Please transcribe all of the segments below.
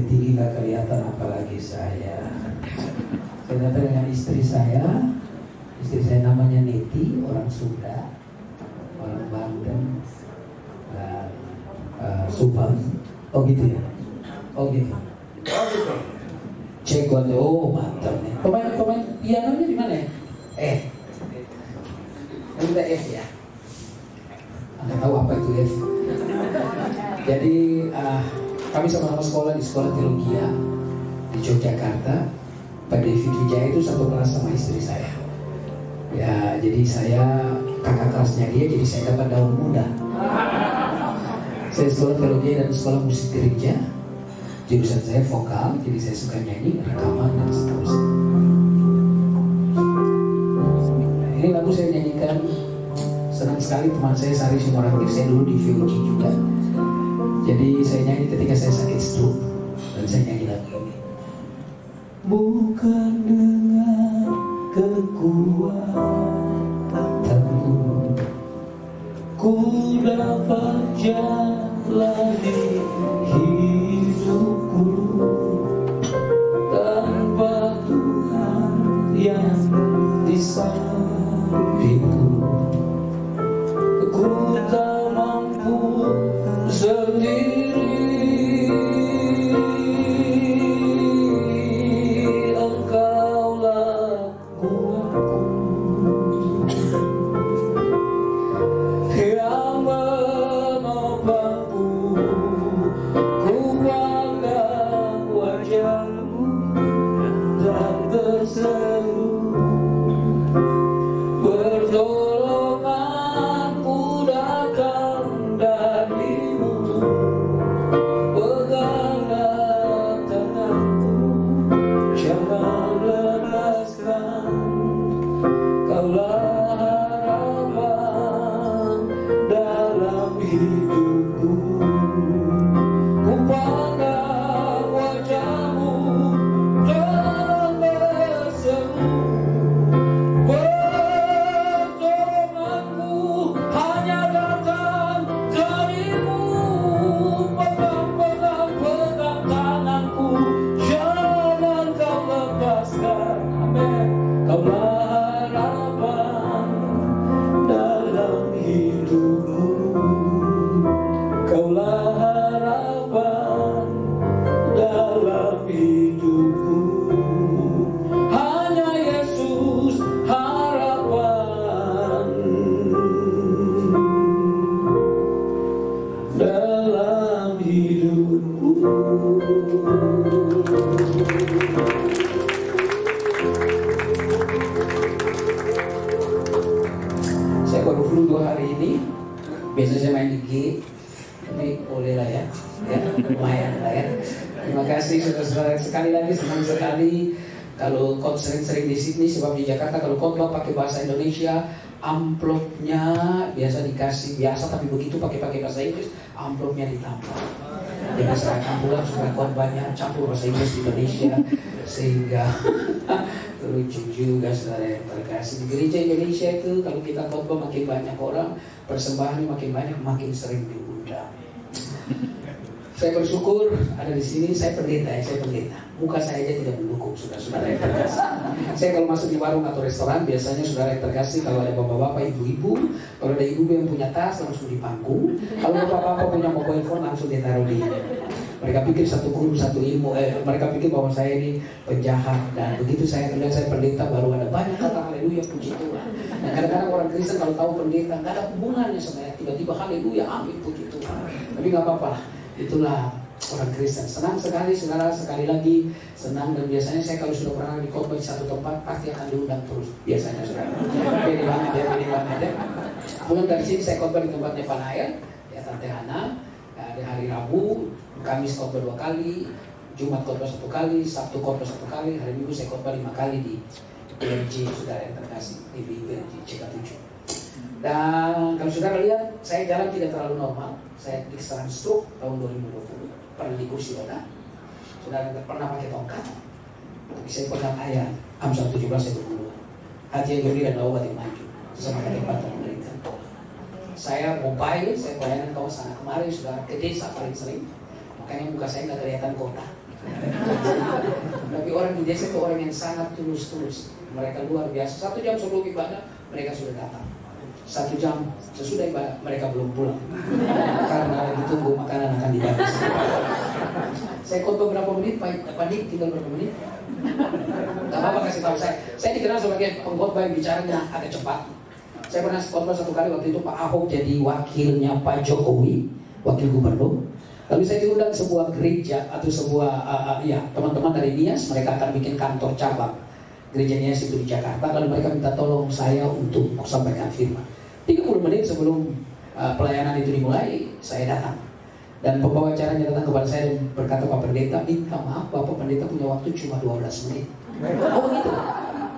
lebih tinggi nggak kelihatan, apalagi saya. Saya datang dengan istri saya namanya Neti, orang Sunda, orang Banten, Subang. Oh gitu ya? Oh gitu. Cek oh mantap nih. Pemain pianonya di mana ya? Kita F ya. Anda tahu apa itu F? Jadi kami sama-sama sekolah di sekolah teologi di Yogyakarta. Pak David Wijaya itu satu kelas sama istri saya. Ya, jadi saya kakak kelasnya dia, jadi saya dapat daun muda. Saya sekolah teologi dan sekolah musik gereja. Jurusan saya vokal, jadi saya suka nyanyi, rekaman dan seterusnya. Ini lagu saya nyanyikan. Senang sekali teman saya Sari Sumarangkir, saya dulu di VOG juga. Jadi saya nyanyi ketika saya sakit stroke, dan saya nyanyi lagu ini. Bukan dengan kekuatanku ku dapat jalani hidupku tanpa Tuhan yang di sampingku. Ku tak mampu sendiri. Saya baru flu 2 hari ini. Biasanya saya main di G, tapi boleh lah ya, lumayan lah ya. Terima kasih saudara-saudara, sekali lagi senang sekali kalau kau sering-sering di sini, sebab di Jakarta kalau khotbah pakai bahasa Indonesia, amplopnya biasa dikasih biasa, tapi begitu pakai bahasa Inggris, amplopnya ditambah. Jangan serahkan pulang supaya khotbahnya campur bahasa Inggris di Indonesia, sehingga lucu juga saudara yang terkasih. Di gereja Indonesia itu kalau kita khotbah makin banyak orang, persembahannya makin banyak, makin sering diundang. Saya bersyukur ada di sini. Saya pendeta. Muka saya aja tidak mendukung saudara yang terkasih. Saya kalau masuk di warung atau restoran, biasanya saudara yang terkasih, kalau ada bapak-bapak, ibu-ibu, kalau ada ibu yang punya tas langsung di pangku. Kalau bapak-bapak punya mobile phone langsung ditaruh di. Mereka pikir satu guru satu ilmu. Mereka pikir bahwa saya ini penjahat. Dan begitu saya melihat saya pendeta, baru ada banyak kata haleluya, puji Tuhan. Dan kadang-kadang orang Kristen kalau tahu pendeta nggak ada hubungannya sebenarnya, tiba-tiba haleluya, amin, puji Tuhan. Tapi nggak apa-apa. Itulah orang Kristen. Senang sekali saudara, sekali lagi senang. Dan biasanya saya kalau sudah pernah di khotbah di satu tempat pasti akan diundang terus biasanya saudara. Pilih banget ya. Pulang dari sini saya khotbah di tempatnya Panael ya, Tante Hana. Di hari Rabu, Kamis khotbah 2 kali, Jumat khotbah 1 kali, Sabtu khotbah 1 kali, hari Minggu saya khotbah 5 kali di BMJ saudara yang terkasih, di BMJ CK7. Dan kalau saudara lihat, saya jalan tidak terlalu normal. Saya diserang stroke tahun 2020, pernah di kursi roda. Saudara pernah pakai tongkat, tapi saya pegang ayat Amsal 17 ayat 20. Hati yang gembira dan obat yang maju, sama kata tempat pemerintah. Saya mobile, saya pelayanan kawasan. Kemarin saudara ke desa paling sering, makanya muka saya nggak kelihatan kota. Tapi orang di desa itu orang yang sangat tulus. Mereka luar biasa. 1 jam sebelum ibadah mereka sudah datang. 1 jam sesudah ibadah mereka belum pulang. Karena ditunggu makanan akan dibagi. Saya khotbah berapa menit, Pak Dik? Tinggal berapa menit? Gak apa-apa, kasih tahu saya. Saya dikenal sebagai pengkhotbah yang bicaranya agak cepat. Saya pernah khotbah 1 kali, waktu itu Pak Ahok jadi wakilnya Pak Jokowi, wakil gubernur. Lalu saya diundang sebuah gereja atau sebuah teman-teman dari Nias, mereka akan bikin kantor cabang. Gereja Nias itu di Jakarta. Lalu mereka minta tolong saya untuk sampaikan firman. 30 menit sebelum pelayanan itu dimulai, saya datang. Dan pembawa acaranya datang kepada saya dan berkata, Pak Pendeta, minta maaf Bapak Pendeta punya waktu cuma 12 menit. Oh begitu.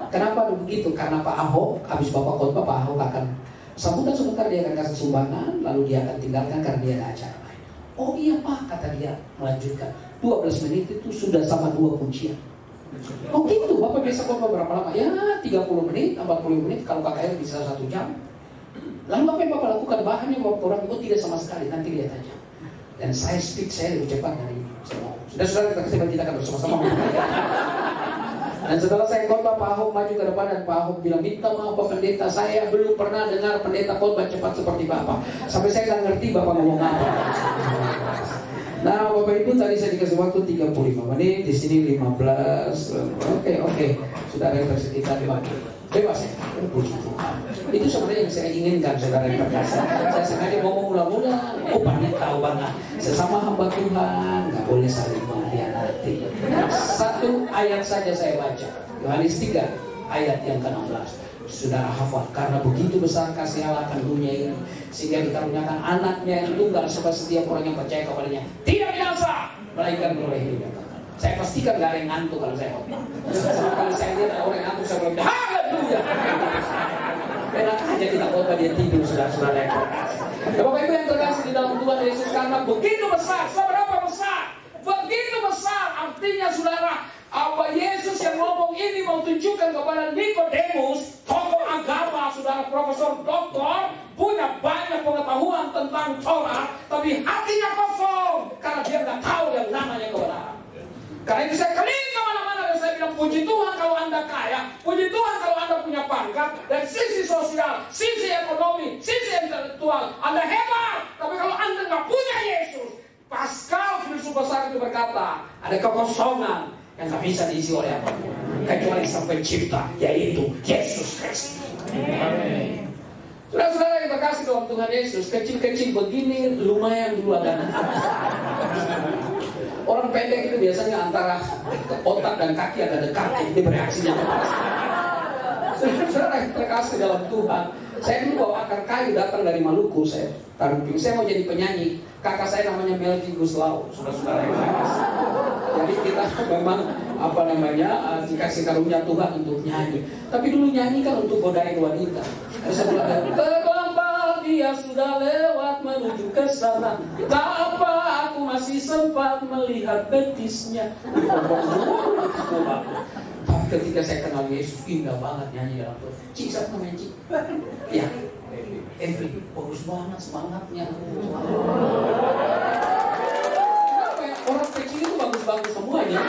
Kenapa begitu? Karena Pak Ahok, habis Bapak khotbah, Pak Ahok akan sambutan sebentar, dia akan kasih sumbangan, lalu dia akan tinggalkan karena dia ada acara lain. Oh iya Pak, kata dia, melanjutkan. 12 menit itu sudah sama 2 pujian. Oh gitu, Bapak biasa khotbah berapa lama? Ya 30 menit, 40 menit, kalau KKR bisa 1 jam. Lalu apa yang Bapak lakukan? Bahannya Bapak kurang, itu tidak sama sekali, nanti lihat aja. Dan saya lebih cepat dari ini. Sudah kita akan bersama-sama. Dan setelah saya khotbah, Pak Ahok maju ke depan dan Pak Ahok bilang, minta maaf Pak Pendeta, saya belum pernah dengar pendeta khotbah cepat seperti Bapak. Sampai saya nggak ngerti Bapak ngomong apa. Nah Bapak Ibu, tadi saya dikasih waktu 35 menit, di sini 15. Oke. Sudah ada yang tersekitar 50. Bebas ya, puji Tuhan. Itu sebenarnya yang saya inginkan, saudara yang terkasih. Saya sengaja ngomong mula-mula, pandit tahu banget. Sesama hamba Tuhan, nggak boleh saling mengkhianati. 1 ayat saja saya baca, Yohanes 3 ayat yang ke-16. Saudara hafal, karena begitu besar kasih Allah akan dunia ini, sehingga dikaruniakan anaknya yang tunggal, supaya setiap orang yang percaya kepadanya tidak binasa, melainkan beroleh hidup. Saya pastikan gak ada yang ngantuk kalau saya khotbah. Kalau saya lihat ada orang yang ngantuk, saya bilang, haleluya. Enak aja kita khotbah, dia tidur, saudara-saudara yang terkasih. Ya Bapak Ibu yang terkasih di dalam Tuhan Yesus, karena begitu besar, seberapa besar? Begitu besar, artinya saudara, apa Yesus yang ngomong ini mau tunjukkan kepada Nikodemus, tokoh agama, saudara, profesor doktor, punya banyak pengetahuan tentang Torah, tapi hatinya kosong karena dia nggak tahu yang namanya kebenaran. Karena itu saya keliling kemana-mana dan saya bilang, puji Tuhan kalau Anda kaya, puji Tuhan kalau Anda punya pangkat, dari sisi sosial, sisi ekonomi, sisi intelektual, Anda hebat. Tapi kalau Anda nggak punya Yesus, Pascal filsuf besar itu berkata, ada kekosongan yang nggak bisa diisi oleh apapun, kecuali sang pencipta, yaitu Yesus Kristus. Saudara-saudara yang terkasih dalam Tuhan Yesus, kecil-kecil begini lumayan dulu ada. Orang pendek itu biasanya antara otak dan kaki ada dekat, dia bereaksinya keras. Saudara yang terkasih dalam Tuhan, saya dulu bawa akar kayu datang dari Maluku, saya mau jadi penyanyi. Kakak saya namanya Melvin Guslau, saudara-saudara yang terkasih. Jadi kita memang dikasih karunia Tuhan untuk nyanyi. Tapi dulu nyanyi kan untuk godain wanita. Saya bilang, terlambat dia sudah lewat menuju ke sana. Tak apa, aku masih sempat melihat betisnya. Tapi ketika saya kenal Yesus, indah banget nyanyi dalam Tuhan. Cik, siapa namanya Cik? Ya, Evi, bagus banget semangatnya. Kenapa ya? Orang kecil itu bagus-bagus semuanya.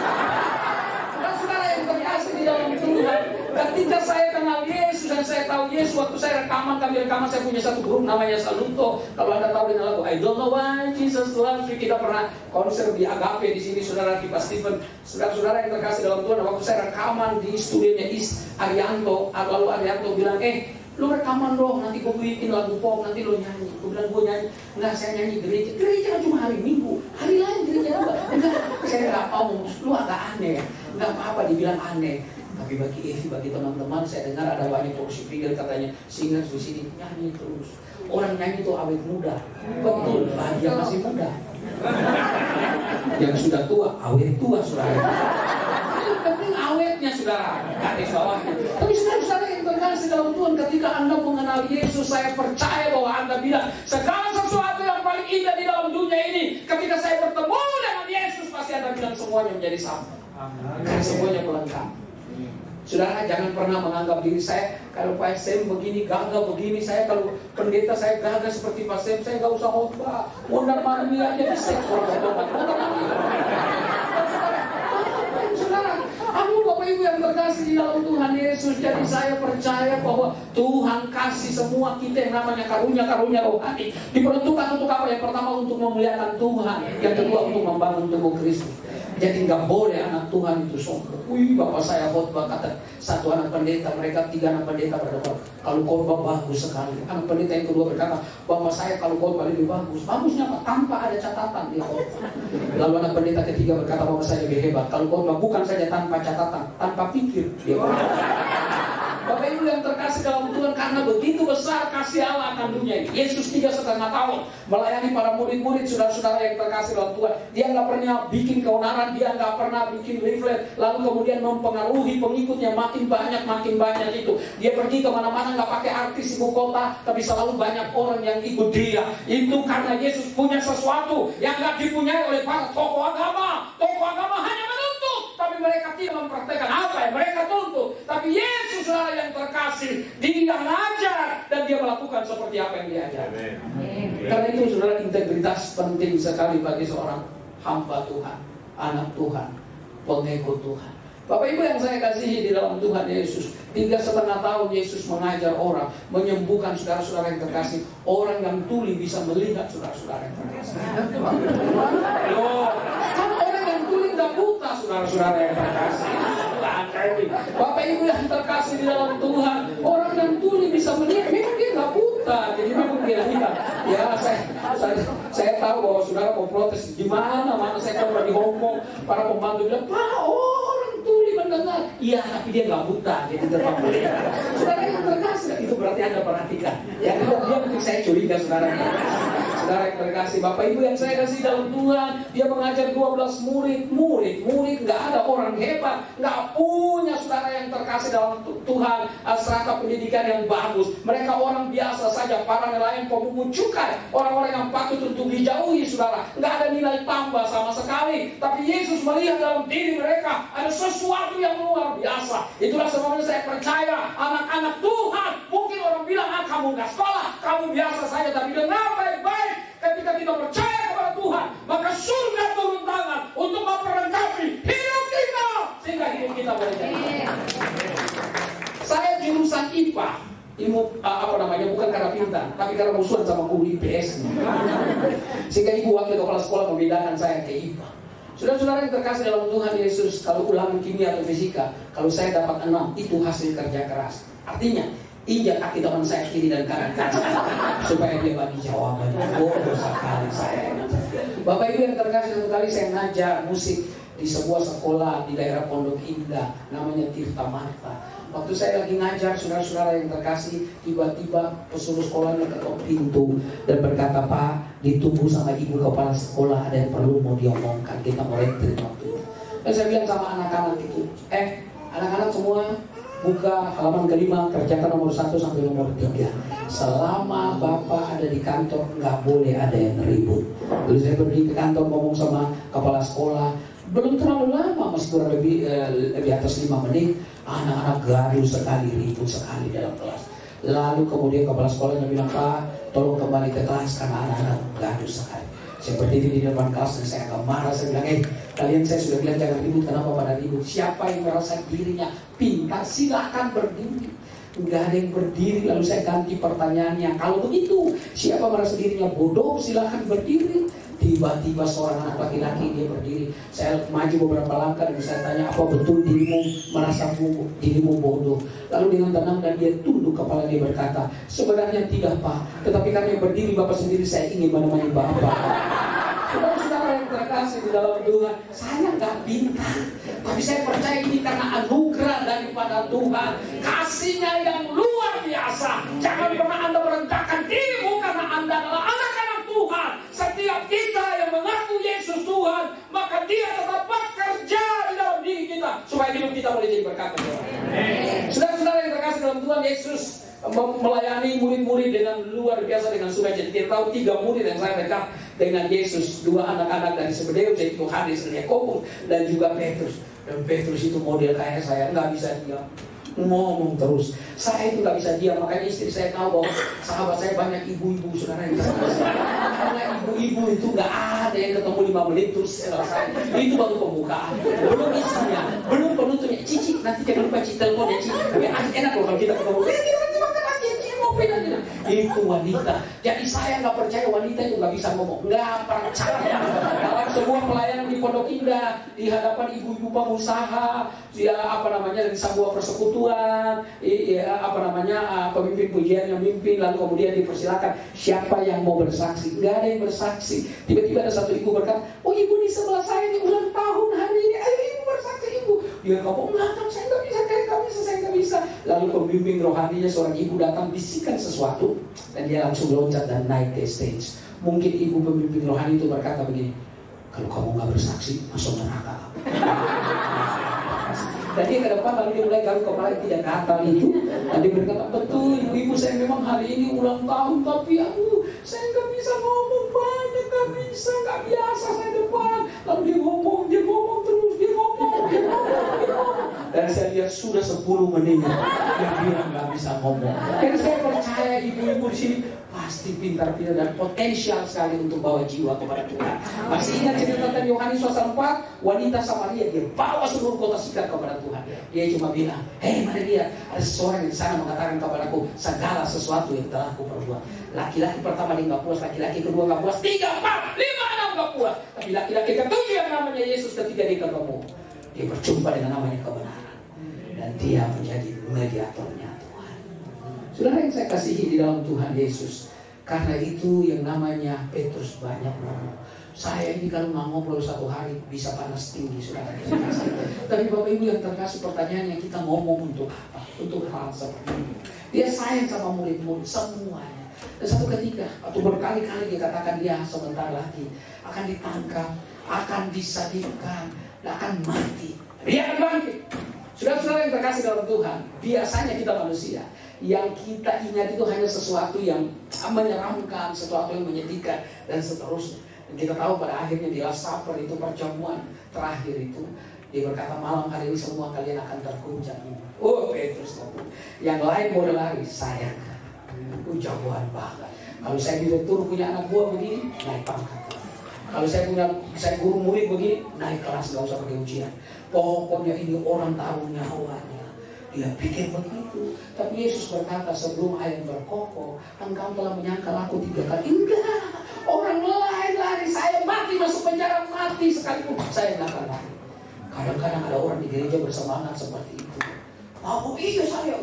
Dan saudara yang terkasih di dalam Tuhan, ketika saya kenal Yesus dan saya tahu Yesus, waktu saya rekaman, saya punya satu grup namanya Saluto. Kalau Anda tahu dengan lagu I Don't Know Why Jesus Loves You, kita pernah konser di Agape di sini, saudara Kipas Stephen. Saudara-saudara yang terkasih dalam Tuhan, waktu saya rekaman di studionya Arianto, lalu Arianto bilang, lu rekaman dong, nanti gue bikin lagu pop, nanti lu nyanyi. Gue bilang, gue nyanyi. Enggak, saya nyanyi gereja kan cuma hari Minggu, hari lain gereja enggak, saya nggak mau. Lu agak aneh ya, nggak apa-apa dibilang aneh. Tapi bagi Evi, bagi teman-teman, saya dengar ada banyak kursi figure katanya singer di sini nyanyi terus. Orang nyanyi itu awet muda, betul, dia masih muda. Yang sudah tua, awet tua, saudara. Penting awetnya, saudara, garis bawahnya. Tapi saudara yang terkasih dalam Tuhan, ketika Anda mengenal Yesus, saya percaya bahwa Anda bilang segala sesuatu yang paling indah di dalam dunia ini, ketika saya bertemu dengan Yesus, pasti Anda bilang semuanya menjadi sama. Karena semuanya melengkap. Saudara, jangan pernah menganggap diri saya, kalau Pak Sem begini, gagal begini, saya kalau pendeta saya gagal seperti Pak Sem, saya nggak usah khotbah, mondar mandir aja bisa. di dalam Tuhan Yesus. Jadi saya percaya bahwa Tuhan kasih semua kita yang namanya karunia-karunia rohani. Diperuntukkan untuk apa? Yang pertama untuk memuliakan Tuhan, yang kedua untuk membangun tubuh Kristus. Jadi nggak boleh anak Tuhan itu sombong. Wih, bapak saya khotbah, kata satu anak pendeta, mereka 3 anak pendeta berdebat, kalau khotbah bagus sekali. Anak pendeta yang kedua berkata, bapak saya kalau khotbah lebih bagus. Bagusnya apa? Tanpa ada catatan di khotbah. Lalu anak pendeta ketiga berkata, bapak saya lebih hebat kalau khotbah bukan saja tanpa catatan, tanpa pikir. Dia Bapak Ibu yang terkasih dalam Tuhan, karena begitu besar kasih Allah akan dunia ini. Yesus 3,5 tahun melayani para murid-murid, saudara-saudara yang terkasih dalam Tuhan. Dia nggak pernah bikin keonaran, dia nggak pernah bikin leaflet, lalu kemudian mempengaruhi pengikutnya makin banyak itu. Dia pergi kemana-mana nggak pakai artis ibu kota, tapi selalu banyak orang yang ikut dia. Itu karena Yesus punya sesuatu yang nggak dipunyai oleh para tokoh agama. Tokoh agama hanya menuntut, tapi mereka tidak mempraktekkan apa yang mereka tuntut. Tapi Yesus adalah yang terkasih, dia ngajar dan dia melakukan seperti apa yang diajar. Karena itu saudara, integritas penting sekali bagi seorang hamba Tuhan, anak Tuhan, pengikut Tuhan. Bapak Ibu yang saya kasihi di dalam Tuhan Yesus, 3,5 tahun Yesus mengajar orang, menyembuhkan saudara-saudara yang terkasih. Orang yang tuli bisa melihat saudara-saudara yang terkasih. Kan orang yang tuli nggak buta, saudara-saudara yang terkasih. Bapak Ibu yang terkasih di dalam Tuhan, orang yang tuli bisa melihat, memang dia nggak buta, jadi memang dia lihat. Ya, saya tahu bahwa saudara mau protes di mana saya pernah di Hong Kong, para pembantu bilang, Pak, orang tuli mendengar. Iya, tapi dia nggak buta, jadi tetap melihat. Saudara yang terkasih, itu berarti Anda perhatikan. Ya, dia mungkin saya curiga saudara yang terkasih. Saudara yang terkasih, Bapak Ibu yang saya kasih dalam Tuhan, dia mengajar 12 murid nggak ada orang hebat, nggak punya saudara yang terkasih dalam Tuhan serata pendidikan yang bagus. Mereka orang biasa saja, para nelayan pemungut cukai, orang-orang yang patut untuk dijauhi saudara, nggak ada nilai tambah sama sekali. Tapi Yesus melihat dalam diri mereka ada sesuatu yang luar biasa. Itulah sebabnya saya percaya anak-anak Tuhan, mungkin orang bilang, kamu nggak sekolah, kamu biasa saja, tapi dengar baik-baik, ketika kita percaya kepada Tuhan, maka surga turun tangan untuk memperlengkapi hidup kita, sehingga hidup kita boleh jadi. Saya jurusan IPA, bukan karena pintar, tapi karena musuhan sama guru IPS. Sehingga ibu wakil kepala sekolah membedakan saya ke IPA. Saudara-saudara yang terkasih dalam Tuhan Yesus, kalau ulangan kimia atau fisika, kalau saya dapat 6, itu hasil kerja keras. Artinya, injak kaki teman saya kiri dan kanan supaya dia bagi jawaban. Bodoh sekali saya. Bapak Ibu yang terkasih, satu kali saya ngajar musik di sebuah sekolah di daerah Pondok Indah, namanya Tirta Marta. Waktu saya lagi ngajar, saudara-saudara yang terkasih, tiba-tiba pesuruh sekolahnya ketok pintu dan berkata, Pak, ditunggu sama ibu kepala sekolah, ada yang perlu mau diomongkan, kita mau retreat waktu itu. Dan saya bilang sama anak-anak itu, anak-anak semua buka halaman kelima, kerjakan nomor 1 sampai nomor 3. Selama Bapak ada di kantor, nggak boleh ada yang ribut. Lalu saya pergi ke kantor ngomong sama kepala sekolah, belum terlalu lama, masih kurang lebih atas 5 menit, anak-anak gaduh sekali, ribut sekali dalam kelas. Lalu kemudian kepala sekolahnya bilang, Pak, tolong kembali ke kelas karena anak-anak gaduh sekali. Saya berdiri di depan kelas dan saya agak marah. Saya bilang, kalian saya sudah bilang jangan ribut, kenapa pada ribut? Siapa yang merasa dirinya pintar, silakan berdiri. Enggak ada yang berdiri. Lalu saya ganti pertanyaannya, kalau begitu siapa merasa dirinya bodoh, silakan berdiri. Tiba-tiba seorang anak laki-laki dia berdiri. Saya maju beberapa langkah dan saya tanya, apa betul dirimu merasa dirimu bodoh? Lalu dengan tenang dan dia tunduk kepala, dia berkata, sebenarnya tidak, Pak, tetapi karena berdiri Bapak sendiri, saya ingin menemani Bapak. Saudara-saudara yang terkasih di dalam Tuhan, saya nggak pintar, tapi saya percaya ini karena anugerah daripada Tuhan, kasihnya yang luar biasa. Jangan pernah Anda merendahkan dirimu, karena Anda adalah anak-anak Tuhan. Setiap kita yang mengaku Yesus Tuhan, maka Dia tetap bekerja di dalam diri kita supaya hidup kita boleh jadi berkat. Saudara-saudara yang terkasih dalam Tuhan, Yesus melayani murid-murid dengan luar biasa, dengan sukacita. Kita tahu 3 murid yang saya dekat dengan Yesus, 2 anak-anak dari Zebedeus, yaitu Yohanes dan Yakobus, dan juga Petrus. Dan Petrus itu model kayak saya, nggak bisa diam. ngomong terus. Saya itu nggak bisa diam, makanya istri saya tahu bahwa sahabat saya banyak ibu-ibu, saudara yang karena ibu-ibu itu nggak ada yang ketemu 5 menit terus selesai. Itu baru pembukaan, belum isinya, belum penutupnya. Cici, nanti jangan lupa Cici telepon ya Cici. Enak loh kalau kita ketemu. Itu wanita. Jadi saya nggak percaya wanita itu nggak bisa ngomong, nggak percaya. Dalam sebuah pelayanan di Pondok Indah, di hadapan ibu-ibu pengusaha, ya apa namanya dari sebuah persekutuan, pemimpin pujian yang mimpin, lalu kemudian dipersilakan siapa yang mau bersaksi. Nggak ada yang bersaksi. Tiba-tiba ada satu ibu berkata, oh ibu di sebelah saya ini ulang tahun hari ini, ayo ibu bersaksi ibu. Dia ngomong, enggak, saya nggak bisa, saya nggak bisa. Lalu pembimbing rohaninya seorang ibu datang bisikan sesuatu dan dia langsung loncat dan naik ke stage. Mungkin ibu pembimbing rohani itu berkata begini, kalau kamu nggak bersaksi masuk neraka. Dan dia ke depan lalu dia mulai garuk kepala tidak gatal itu. Dan dia berkata, betul ibu saya memang hari ini ulang tahun, tapi saya nggak bisa ngomong banyak, nggak bisa, nggak biasa saya depan. Lalu dia ngomong terus, dia ngomong. Dan saya lihat sudah 10 menit dia bilang nggak bisa ngomong. Dan saya percaya ibu-ibu di sini pasti pintar-pintar dan potensial sekali untuk bawa jiwa kepada Tuhan. Masih ingat cerita tentang Yohanes pasal 4, wanita Samaria, dia bawa seluruh kota Sikar kepada Tuhan. Dia cuma bilang, hei Maria, ada seseorang yang di sana mengatakan kepadaku segala sesuatu yang telah aku perbuat. Laki-laki pertama dia nggak puas, laki-laki kedua nggak puas, 3, 4, 5, 6 nggak puas. Tapi laki-laki ketujuh yang namanya Yesus ketika dia ketemu, dia berjumpa dengan namanya kebenaran. Dan dia menjadi mediatornya Tuhan. Saudara yang saya kasihi di dalam Tuhan Yesus, karena itu yang namanya Petrus banyak ngomong. Saya ini kalau nggak ngobrol 1 hari bisa panas tinggi, saudara. Tapi Bapak Ibu yang terkasih, pertanyaannya kita ngomong untuk apa? Untuk hal seperti ini. Dia sayang sama murid-murid semuanya. Dan satu ketika atau berkali-kali dikatakan dia sebentar lagi akan ditangkap, akan disalibkan, akan mati. Dia akan bangkit. Saudara-saudara yang terkasih dalam Tuhan, biasanya kita manusia yang kita ingat itu hanya sesuatu yang menyeramkan, sesuatu yang menyedihkan dan seterusnya. Dan kita tahu pada akhirnya di Last Supper itu perjamuan terakhir itu dia berkata, malam hari ini semua kalian akan terguncang. Oh Petrus, yang lain boleh lari, saya jagoan banget. Kalau saya direktur punya anak buah begini, naik pangkat. Kalau saya guru murid begini, naik kelas, gak usah pakai ujian. Pokoknya ini orang taruh nyawanya. Dia pikir begitu. Tapi Yesus berkata, sebelum ayam berkokok, engkau telah menyangkal aku 3 kali. Enggak, orang lain lari, saya mati, masuk penjara mati sekalipun saya nggak akan lari. Kadang-kadang ada orang di gereja bersemangat seperti itu. Oh iya saya.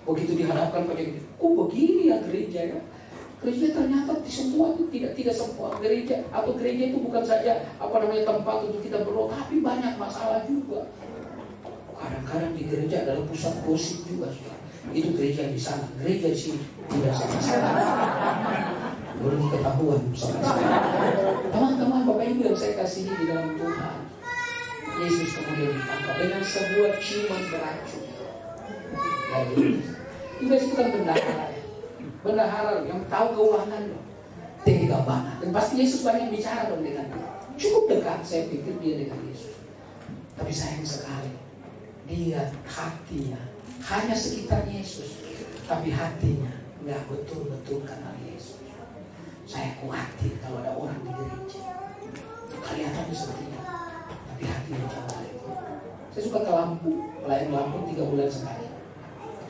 Begitu dihadapkan pada gitu, kok begini ya gereja ya? Gereja ternyata di semua itu tidak semua gereja, atau gereja itu bukan saja tempat untuk kita berdoa, tapi banyak masalah juga. Kadang-kadang di gereja adalah pusat gosip juga, saudara. Itu gereja di sana, gereja di sini tidak sama sekali. Belum ketahuan sama sekali. Teman-teman, Bapak Ibu yang saya kasihi di dalam Tuhan, Yesus kemudian ditangkap dengan sebuah ciuman beracun. Yesus itu kan bendahara yang tahu keuangan loh. Tega banget. Dan pasti Yesus banyak bicara dong dengan dia. Cukup dekat saya pikir dia dengan Yesus. Tapi sayang sekali, dia hatinya hanya sekitar Yesus, tapi hatinya nggak betul-betul kenal Yesus. Saya khawatir kalau ada orang di gereja kelihatannya sepertinya, tapi hatinya jauh dari itu. Saya suka ke Lampung, pelayan Lampung 3 bulan sekali.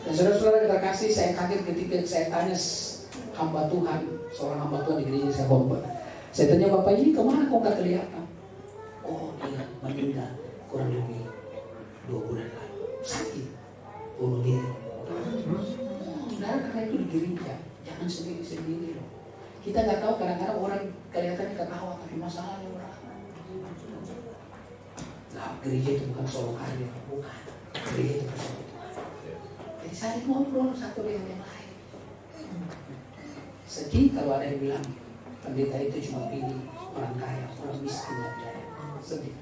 Dan saudara-saudara kita kasih, saya kaget ketika saya tanya hamba Tuhan, seorang hamba Tuhan di gereja saya khotbah. Saya tanya, Bapak ini kemana kok nggak kelihatan? Oh dia meninggal kurang lebih 2 bulan lalu, sakit, bunuh diri. Saudara, karena itu di gereja jangan sendiri-sendiri loh. Kita nggak tahu, kadang-kadang orang kelihatannya ketawa tapi masalahnya orang. Nah, gereja itu bukan solo karir, bukan. Gereja itu bersama Tuhan. Jadi saling ngobrol satu dengan yang lain. Sedih kalau ada yang bilang pendeta itu cuma pilih orang kaya, orang miskin nggak percaya. Sedih.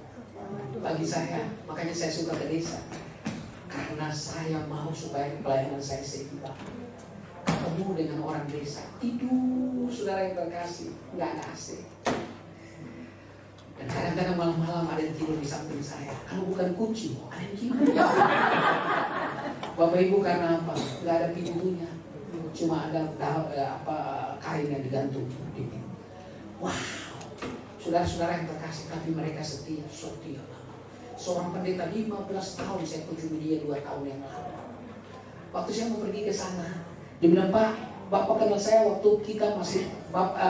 Bagi saya, makanya saya suka ke desa, karena saya mau supaya pelayanan saya seimbang. Ketemu dengan orang desa, tidur, saudara yang terkasih, nggak ada AC. Dan kadang-kadang malam-malam ada yang tidur di samping saya. Kalau bukan kucing, ada yang tidur. Bapak Ibu, karena apa? Nggak ada pintunya, cuma ada kain yang digantung di pintu. Wow, saudara-saudara yang terkasih, tapi mereka setia. Seorang pendeta 15 tahun saya kunjungi dia 2 tahun yang lalu. Waktu saya mau pergi ke sana, dia bilang, Pak, Bapak kenal saya waktu kita masih,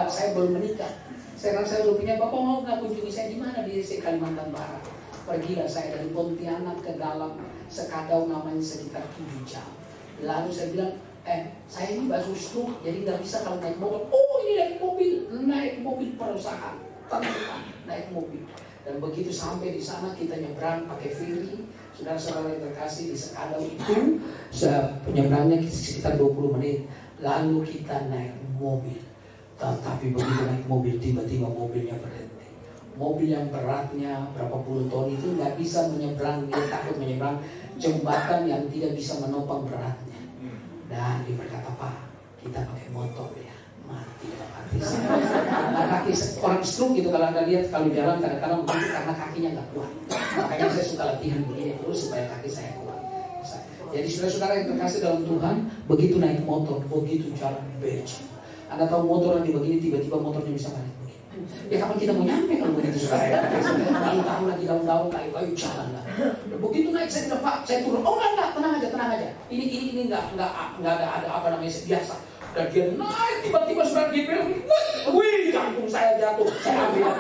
saya belum menikah. Saya belum punya, Bapak mau nggak kunjungi saya di mana? Di Kalimantan Barat. Pergilah saya dari Pontianak ke dalam Sekadau, namanya sekitar 7 jam. Lalu saya bilang, saya ini baru stroke, jadi nggak bisa kalau naik motor. Oh, ini naik mobil perusahaan, naik mobil. Dan begitu sampai di sana kita nyebrang pakai ferry. Saudara-saudara yang terkasih, di Sekadau itu penyeberangnya sekitar 20 menit. Lalu kita naik mobil. Tapi begitu naik mobil, tiba-tiba mobilnya berhenti. Mobil yang beratnya berapa puluh ton itu nggak bisa menyeberang. Dia takut menyeberang jembatan yang tidak bisa menopang beratnya. Dan dia berkata, Pak, kita pakai motor ya, mati dalam hati saya. Nah, kaki orang stroke gitu, kalau Anda lihat kalau jalan kadang-kadang begitu karena kakinya nggak kuat. Makanya saya suka latihan begini terus supaya kaki saya kuat. Jadi saudara-saudara yang terkasih dalam Tuhan, begitu naik motor, begitu jalan becek. Anda tahu motor yang begini, tiba-tiba motornya bisa balik. Ya kapan kita mau nyampe kalau begitu saudara? Lalu tahu lagi daun-daun kayu jalan lah. Begitu naik saya bilang, Pak, saya turun. Oh enggak, tenang aja. Ini enggak ada apa namanya, biasa. Dan dia naik tiba-tiba saudara dia bilang, wih, jantung saya jatuh. Saya ambil.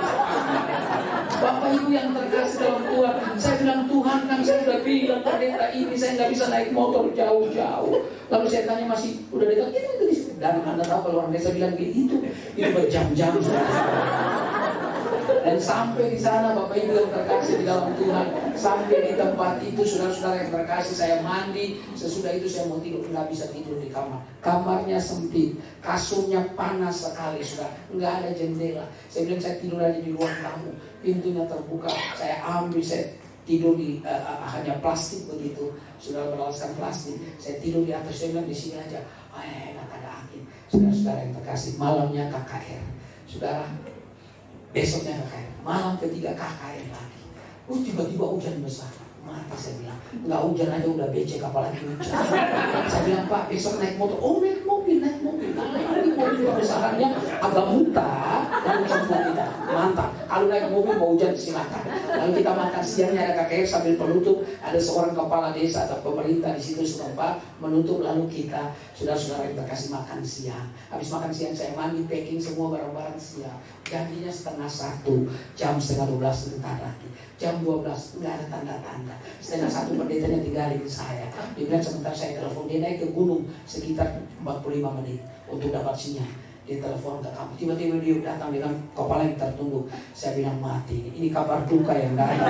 Bapak Ibu yang terkasih dalam Tuhan, saya bilang, Tuhan kan saya sudah bilang pendeta ini saya nggak bisa naik motor jauh-jauh. Lalu saya tanya, masih udah dekat itu. Dan Anda tahu kalau orang desa bilang gitu, itu berjam-jam. Dan sampai di sana Bapak Ibu yang terkasih di dalam Tuhan, sampai di tempat itu saudara-saudara yang terkasih, saya mandi. Sesudah itu saya mau tidur, nggak bisa tidur di kamar. Kamarnya sempit, kasurnya panas sekali, sudah nggak ada jendela. Saya bilang saya tidur aja di ruang tamu, pintunya terbuka. Saya ambil, saya tidur di hanya plastik begitu, sudah beralaskan plastik. Saya tidur di atas, saya bilang di sini aja. Enak ada angin. Saudara-saudara yang terkasih, malamnya KKR. Saudara, besoknya KKR, malam ketiga KKR lagi. Tiba-tiba hujan besar. Mata saya bilang, nggak hujan aja udah becek, apalagi hujan. Saya bilang, Pak, besok naik motor. Oh, naik mobil. Nah, ini mobil besarannya agak muta dan campur kita. Mantap. Kalau naik mobil mau hujan silakan. Lalu kita makan siangnya ada KKR sambil penutup. Ada seorang kepala desa atau pemerintah di situ setempat menutup. Lalu kita, saudara-saudara yang terkasih, makan siang. Habis makan siang saya mandi, packing semua barang-barang siang. Jadinya 1:30, jam 11:30 sebentar lagi. Jam 12 nggak ada tanda-tanda. 1:30 pendetanya tinggalin saya. Dia bilang sebentar saya telepon. Dia naik ke gunung sekitar 45 menit untuk dapat sinyal. Dia telepon ke kamu. Tiba-tiba dia datang dengan kepala yang tertunggu. Saya bilang mati. Ini kabar duka yang nggak ada.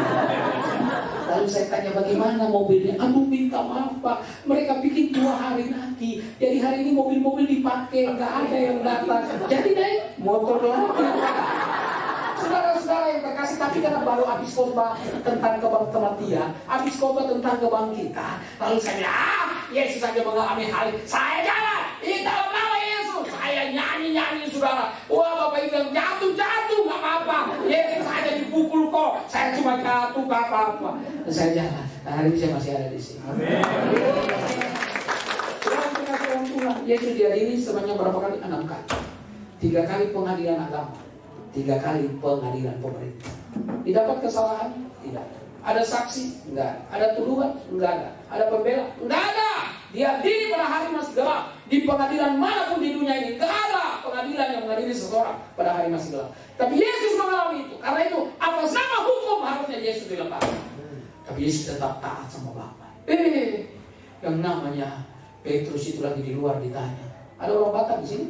Lalu saya tanya bagaimana mobilnya. Aduh minta maaf Pak. Mereka bikin 2 hari lagi. Jadi hari ini mobil-mobil dipakai. Nggak ada yang datang. Jadi naik motor lagi. Saudara-saudara yang terkasih, tapi karena baru habis khotbah tentang kematian, habis khotbah tentang kebangkitan, lalu saya bilang, Yesus saja mengalami hal ini. Saya jalan di dalam nama Yesus. Saya nyanyi saudara. Wah, Bapak Ibu yang jatuh nggak apa-apa. Yesus saja dipukul kok. Saya cuma jatuh nggak apa-apa. Dan saya jalan. Nah, hari ini saya masih ada di sini. Amin. Tuhan, Yesus dihadiri sebanyak berapa kali? 6 kali. 3 kali pengadilan agama. 3 kali pengadilan pemerintah. Didapat kesalahan? Tidak. Ada saksi? Enggak. Ada tuduhan? Enggak ada. Ada pembela? Enggak ada. Dihadiri pada hari masih gelap. Di pengadilan manapun di dunia ini enggak ada pengadilan yang mengadili seseorang pada hari masih gelap. Tapi Yesus mengalami itu. Karena itu atas nama hukum harusnya Yesus dilepas. Tapi Yesus tetap taat sama Bapa. Yang namanya Petrus itu lagi di luar ditanya. Ada orang Batak di sini?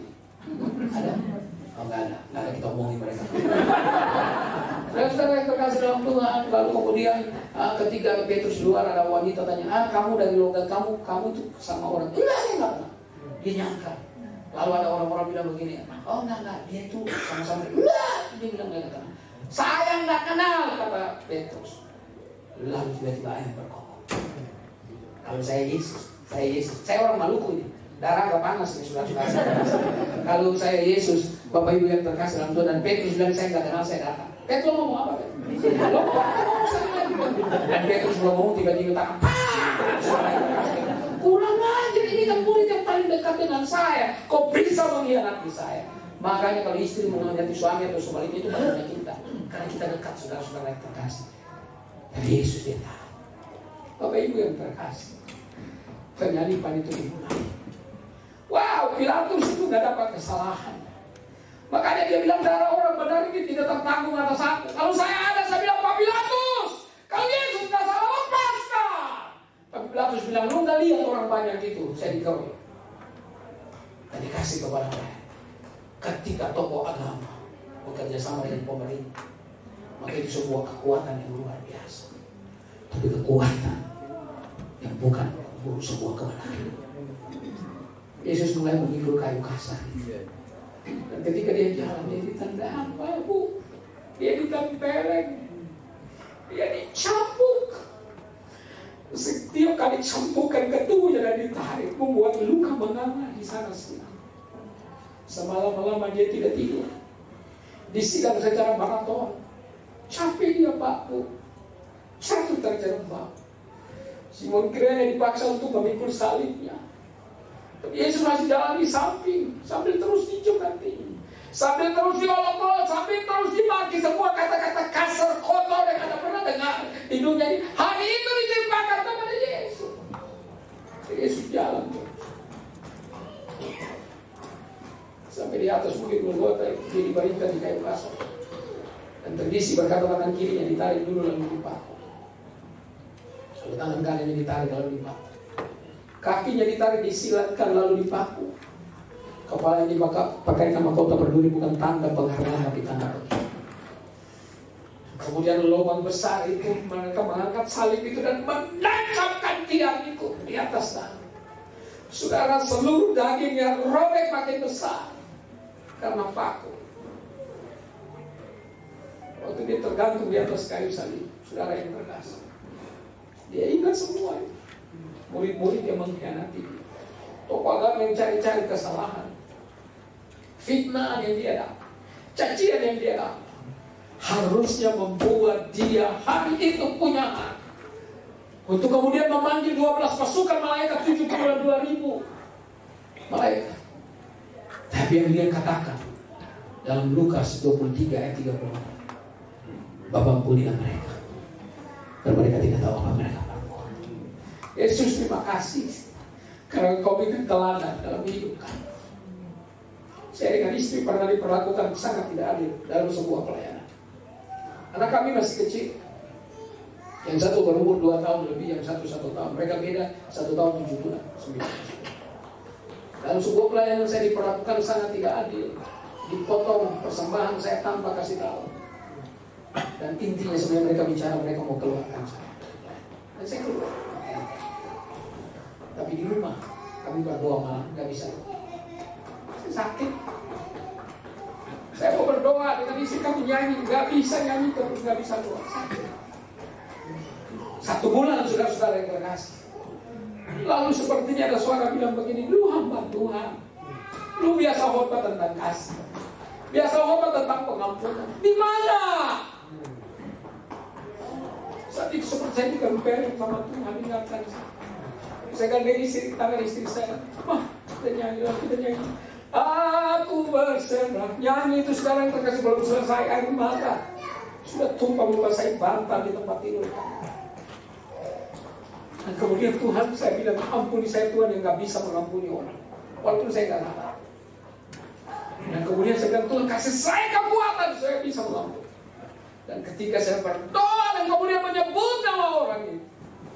Ada? Oh, nggak ada kita omongin mereka. Saudara yang terkasih dalam Tuhan, lalu kemudian ketika Petrus luar ada wanita tanya, kamu dari logat kamu tuh sama orang? Enggak, saya nggak kenal. Dia nyangka. Lalu ada orang-orang bilang begini, oh enggak, dia itu sama-sama. Enggak, dia bilang nggak kenal. Saya nggak kenal, kata Petrus. Lalu tiba-tiba ayam berkokok. Kalau saya Yesus, saya orang Maluku ini. Darah agak panas nih saudara-saudara. Kalau saya Yesus, Bapak Ibu yang terkasih dalam Tuhan, dan Petrus bilang saya nggak kenal, saya datang. Petrus ngomong apa? Dan Petrus belum ngomong tiba-tiba tangan. kurang ajar, ini kan murid yang paling dekat dengan saya, kau bisa mengkhianati saya. Makanya kalau istri mengkhianati suami atau sebaliknya itu barunya kita, karena kita dekat saudara-saudara yang terkasih. Dan Yesus dia tahu. Bapak Ibu yang terkasih, penyaliban itu dimulai. Wow, Pilatus itu gak dapat kesalahan. Makanya dia bilang darah orang benar ini tidak tertanggung atas aku. Kalau saya ada, saya bilang, Pak Pilatus, kalau Yesus gak salah, lepaskan. Tapi Pilatus bilang, lu gak lihat orang banyak itu, saya dikeroyok. Dan dikasih kepada mereka. Ketika tokoh agama bekerja sama dengan pemerintah, maka itu sebuah kekuatan yang luar biasa. Tapi kekuatan yang bukan sebuah kebenaran. Yesus mulai memikul kayu kasar. Dan ketika dia jalan, dia ditanda apa, Bu? Dia ditempeleng, dia dicambuk. Setiap kali cambukan ketuanya dan ditarik, membuat luka menganga di sana sini. Semalam-malam dia tidak tidur, disidang secara maraton. Capek dia, Pak, Bu. Satu terjerembab. Simon Kirene dipaksa untuk memikul salibnya. Tapi Yesus masih jalan di samping, sambil terus dicubati, sambil terus diolok-olok, sambil terus dimaki semua kata-kata kasar, kotor yang Anda pernah dengar di dunia ini. Hari itu ditimpakan kepada Yesus. Yesus jalan terus. Sampai di atas bukit Golgota, dia dibaringkan di kayu kasar. Dan tergisi berkata tangan kirinya ditarik dulu lalu dipaku. Lalu tangan kanannya ditarik lalu dipaku. Kakinya ditarik disilatkan lalu dipaku. Kepala yang dipakai mahkota berduri bukan tanda penghargaan tapi tanda penghinaan. Kemudian lubang besar itu mereka mengangkat salib itu dan menancapkan tiang itu di atas tanah. Saudara, seluruh dagingnya robek makin besar karena paku. Waktu dia tergantung di atas kayu salib, saudara yang terkasih, dia ingat semua itu. Murid-murid yang mengkhianati, tokoh agama yang cari-cari kesalahan, fitnah yang dia dapat, cacian yang dia dapat, harusnya membuat dia hari itu punya hak untuk kemudian memanggil 12 pasukan malaikat, 72.000 malaikat. Tapi yang dia katakan dalam Lukas 23 ayat 34, Bapa ampunilah mereka, karena mereka tidak tahu apa mereka perbuat. Yesus, terima kasih karena Engkau berikan teladan dalam hidup kami. Saya dengan istri pernah diperlakukan sangat tidak adil dalam sebuah pelayanan. Anak kami masih kecil, yang satu berumur 2 tahun lebih, yang satu tahun. Mereka beda 1 tahun 7 bulan 9 bulan. Dalam sebuah pelayanan saya diperlakukan sangat tidak adil. Dipotong persembahan saya tanpa kasih tahu. Dan intinya sebenarnya mereka bicara mereka mau keluarkan saya. Dan saya keluar. Tapi di rumah kami berdoa malam nggak bisa. Saya sakit. Saya mau berdoa dengan istri kami nyanyi, nggak bisa nyanyi terus, nggak bisa doa. Sakit. 1 bulan saudara-saudara yang terkasih. Lalu sepertinya ada suara bilang begini, lu hamba Tuhan, lu biasa khotbah tentang kasih, biasa khotbah tentang pengampunan. Di mana? Saat itu seperti saya digempelin sama Tuhan, ingatkan saya. Saya gandeng istri, tangan istri saya. Mah, kita nyanyi lagi, kita nyanyi. Aku berserah. Nyanyi itu sekarang terkasih belum selesai, air mata sudah tumpah membasahi bantal di tempat tidur. Dan kemudian Tuhan, saya bilang, ampuni saya Tuhan yang gak bisa mengampuni orang, walaupun saya gak tahu. Dan kemudian saya bilang, Tuhan kasih saya kekuatan saya bisa mengampuni. Dan ketika saya berdoa dan kemudian menyebut nama orang ini,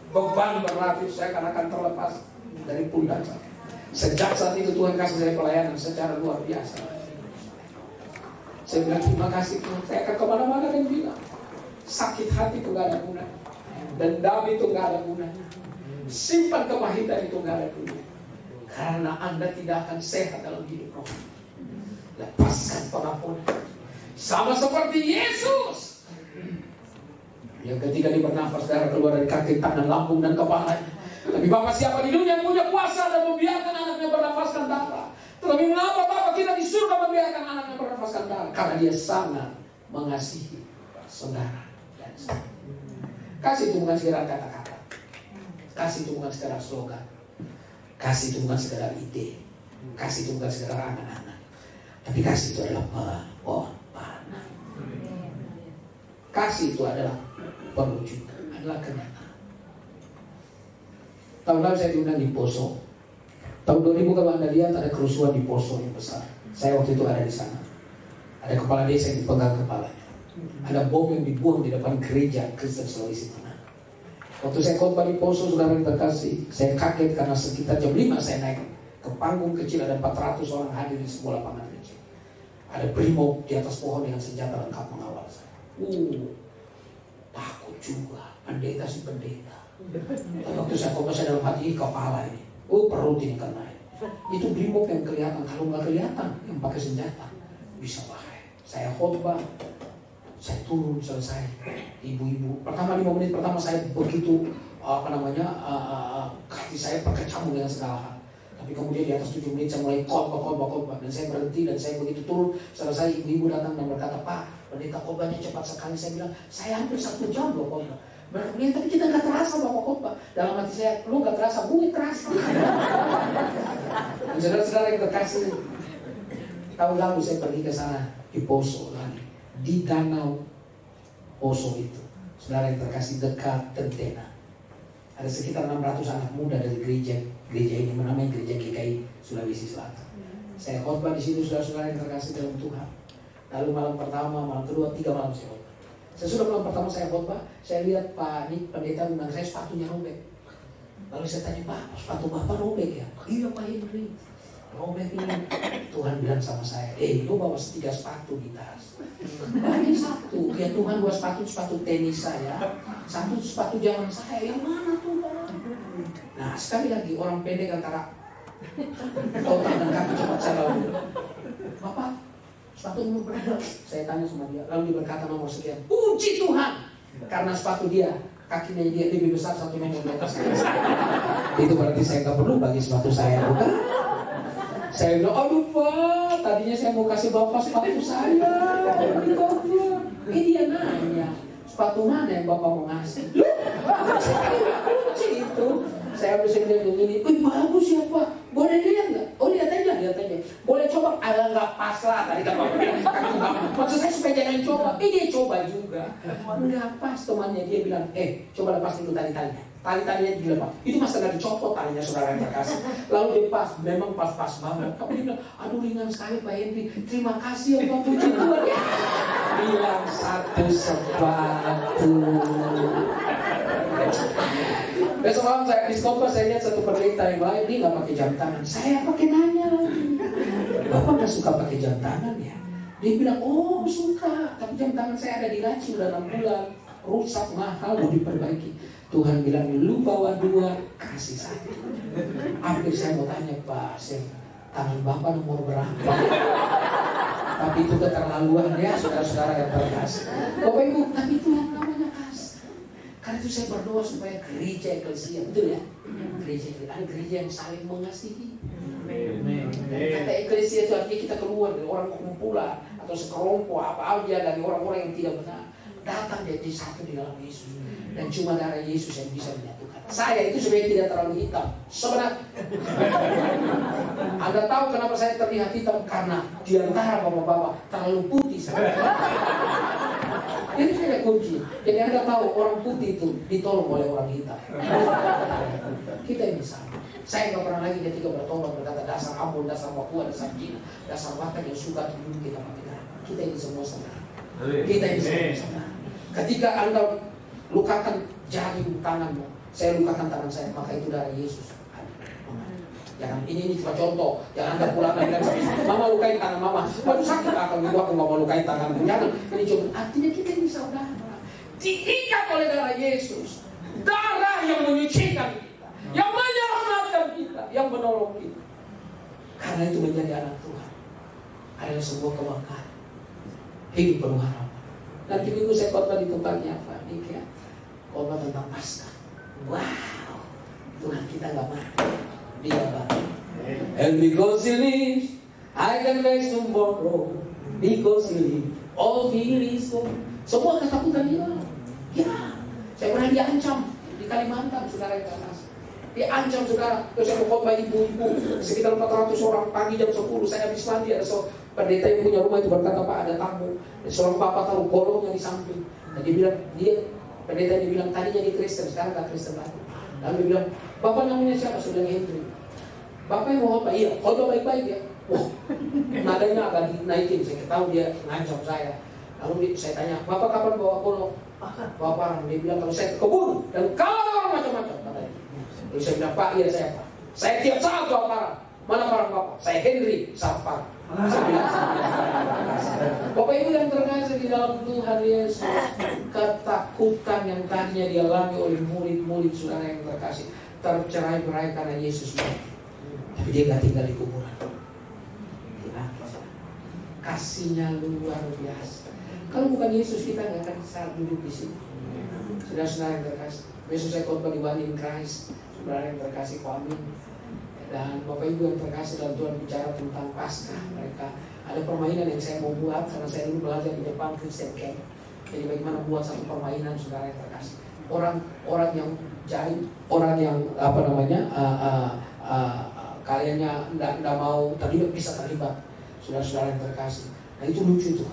beban berat itu saya akan terlepas dari pundak saya. Sejak saat itu Tuhan kasih saya pelayanan secara luar biasa. Saya bilang terima kasih Tuhan. Saya akan kemana-mana dan bilang, sakit hati itu gak ada gunanya, dendam itu gak ada gunanya, simpan kepahitan itu gak ada gunanya, karena Anda tidak akan sehat dalam hidup roh. Lepaskan pengampunan. Sama seperti Yesus yang ketika dia bernafas darah keluar dari kaki, tangan, lambung dan kepala. Tapi Bapak siapa di dunia yang punya kuasa dan membiarkan anaknya bernafaskan darah? Tetapi mengapa Bapak kita di surga membiarkan anaknya bernafaskan darah? Karena dia sangat mengasihi saudara dan saudara. Kasih itu bukan sekedar kata-kata. Kasih itu bukan sekedar slogan. Kasih itu bukan sekedar ide, kasih itu bukan sekedar angan-angan, tapi kasih itu adalah pengorbanan. Kasih itu adalah perwujudan, adalah kenyataan. Tahun lalu saya diundang di Poso. Tahun 2000 kalau Anda lihat ada kerusuhan di Poso yang besar. Saya waktu itu ada di sana. Ada kepala desa yang dipegang kepalanya. Ada bom yang dibuang di depan gereja Kristen Sulawesi Tengah. Waktu saya khotbah di Poso, saudara yang terkasih, saya kaget karena sekitar jam 5 saya naik ke panggung kecil, ada 400 orang hadir di sebuah lapangan kecil. Ada brimob di atas pohon dengan senjata lengkap mengawal saya. Takut juga, pendeta si pendeta. Dan waktu saya khotbah, saya dalam hati kepala ini. Perut ini kena. Itu brimob yang kelihatan. Kalau nggak kelihatan, yang pakai senjata bisa bahaya. Saya khotbah, saya turun selesai. Ibu-ibu, pertama 5 menit pertama saya begitu hati saya berkecamuk dengan segala hal. Tapi kemudian di atas 7 menit saya mulai khotbah dan saya berhenti dan saya begitu turun selesai. Ibu-ibu datang dan berkata, "Pak, pendeta khotbahnya cepat sekali." Saya bilang, "Saya hampir 1 jam loh khotbah." Mereka bilang, "Tapi kita gak terasa Bapak khotbah." Dalam hati saya, "Lu gak terasa, gue terasa." Dan saudara-saudara yang terkasih, tahun lalu saya pergi ke sana di Poso lagi, di danau Poso itu, saudara yang terkasih, dekat Tentena. Ada sekitar 600 anak muda dari gereja ini, namanya Gereja GKI Sulawesi Selatan. Saya khotbah di situ, saudara-saudara yang terkasih dalam Tuhan. Lalu malam pertama, malam kedua, 3 malam saya khotbah. Sesudah malam pertama saya khotbah, saya lihat Pak Nik, pendeta undang saya, sepatunya robek. Lalu saya tanya, "Pak, sepatu Bapak robek ya?" "Iya Pak, ini robek ini." Tuhan bilang sama saya, "Lu bawa 3 sepatu di tas. Ini 1, ya Tuhan, 2 sepatu tenis saya, 1 sepatu jalan saya. Yang mana Tuhan?" Nah, sekali lagi orang pendek antara otak dan kaki cepat saya lalu, "Bapak, sepatu nomor berapa?" Saya tanya sama dia. Lalu dia berkata nomor sekian. Puji Tuhan, karena sepatu dia, kakinya dia lebih besar 1 meter di atas saya. Itu berarti saya nggak perlu bagi sepatu saya, bukan? Saya bilang, "Aduh Pak, tadinya saya mau kasih Bapak sepatu saya." Ini dia nanya, "Sepatu mana yang Bapak mau ngasih?" Loh, saya nggak kunci itu. Saya bisa bilang begini, "Bagus ya Pak, boleh lihat nggak?" "Oh, lihat aja. Boleh coba?" "Ada nggak pas lah tadi kan Bapak bilang kaki Bapak." Maksud saya supaya jangan coba. Dia coba juga. Nggak pas, temannya dia bilang, "Coba lepas itu tali-talinya." Tali-talinya dilepas. Itu masa nggak dicopot talinya, saudara yang terkasih. Lalu dia pas, memang pas-pas banget. Tapi dia bilang, "Aduh ringan sekali Pak Henry. Terima kasih ya Pak, puji Tuhan." Ya, bilang 1 sepatu. Besok malam saya di khotbah, saya lihat satu pendeta yang lain, dia nggak pakai jam tangan. Saya pakai nanya lagi, "Bapak nggak suka pakai jam tangan ya?" Dia bilang, "Oh suka, tapi jam tangan saya ada di laci udah 6 bulan, rusak, mahal, mau diperbaiki." Tuhan bilang, "Lu bawa 2, kasih 1. Hampir saya mau tanya, "Pak, tangan Bapak nomor berapa?" Tapi itu keterlaluan ya, saudara-saudara yang terkasih. Bapak Ibu, tapi itu yang namanya kasih. Karena itu saya berdoa supaya gereja eklesia, betul ya? Gereja yang saling mengasihi. Kata eklesia itu artinya kita keluar dari orang kumpulan atau sekelompok apa aja, dari orang-orang yang tidak benar, datang jadi satu di dalam Yesus. Dan cuma darah Yesus yang bisa menyatukan. Saya itu sebenarnya tidak terlalu hitam, sebenarnya. Anda tahu kenapa saya terlihat hitam? Karena di antara bapak-bapak terlalu putih. Ini saya kunci. Jadi Anda tahu orang putih itu ditolong oleh orang hitam. Kita ini sama. Saya nggak pernah lagi ketika bertolong berkata dasar Ambon, dasar Papua, dasar Cina, dasar Batak yang suka dulu kita pakai. Kita ini semua saudara. Kita ini semua saudara. Ketika Anda lukakan jari tanganmu, saya lukakan tangan saya, maka itu darah Yesus. Jangan, ini cuma contoh. Jangan Anda pulang dan bilang, "Mama lukain tangan Mama." "Waduh sakit akal gitu, aku nggak mau lukain tanganmu." Jangan. Ini cuma artinya kita ini saudara, diikat oleh darah Yesus, darah yang menyucikan kita, yang menyelamatkan kita, yang menolong kita. Karena itu menjadi anak Tuhan adalah sebuah kebanggaan, hidup penuh harapan. Nanti minggu saya khotbah di tempatnya apa? Nih ya, khotbah tentang Paskah. Wow, Tuhan kita nggak mati, Dia mati. And because He lives, I can face tomorrow. Because He lives, all fear is gone. Semua ketakutan hilang. Ya, saya pernah diancam di Kalimantan, saudara yang terkasih. Diancam saudara. Terus saya mau khotbah ibu-ibu sekitar 400 orang pagi jam 10. Saya habis mandi, ada pendeta yang punya rumah itu berkata, Pak ada tamu. Dan seorang bapak taruh golongnya di samping. Dan dia bilang, pendeta dia bilang tadinya dia Kristen, sekarang gak Kristen lagi. Lalu dia bilang, Bapak namanya siapa? Saudara Hendri. Bapak yang mau khotbah? Iya, khotbah baik-baik ya. Wah, nadanya agak dinaikin. Saya tahu dia ngancam saya. Lalu saya tanya, Bapak kapan bawa golong? Bawa parang. Dia bilang kalau saya ke kebun dan kalau macam-macam. Lalu saya bilang, Pak, iya saya Pak. Saya tiap saat bawa parang. Mana parang Bapak? Saya Henry, Sapar. Saya bilang, Bapak Ibu yang terkasih di dalam Tuhan Yesus, ketakutan yang tadinya dialami oleh murid-murid saudara yang terkasih tercerai-berai karena Yesus mati. Tapi dia gak tinggal di kuburan. Kasihnya luar biasa. Kalau bukan Yesus kita gak akan bisa duduk di sini. Saudara-saudara yang terkasih, besok saya khotbah di One in Christ. Saudara yang terkasih, amin. Dan Bapak Ibu yang terkasih, dalam Tuhan bicara tentang Paskah. Mereka ada permainan yang saya mau buat karena saya dulu belajar di Jepang Christian Camp. Jadi bagaimana buat satu permainan saudara yang terkasih. Orang yang jahit, orang yang kaliannya tidak mau terlibat bisa terlibat. Saudara-saudara yang terkasih. Nah itu lucu tuh.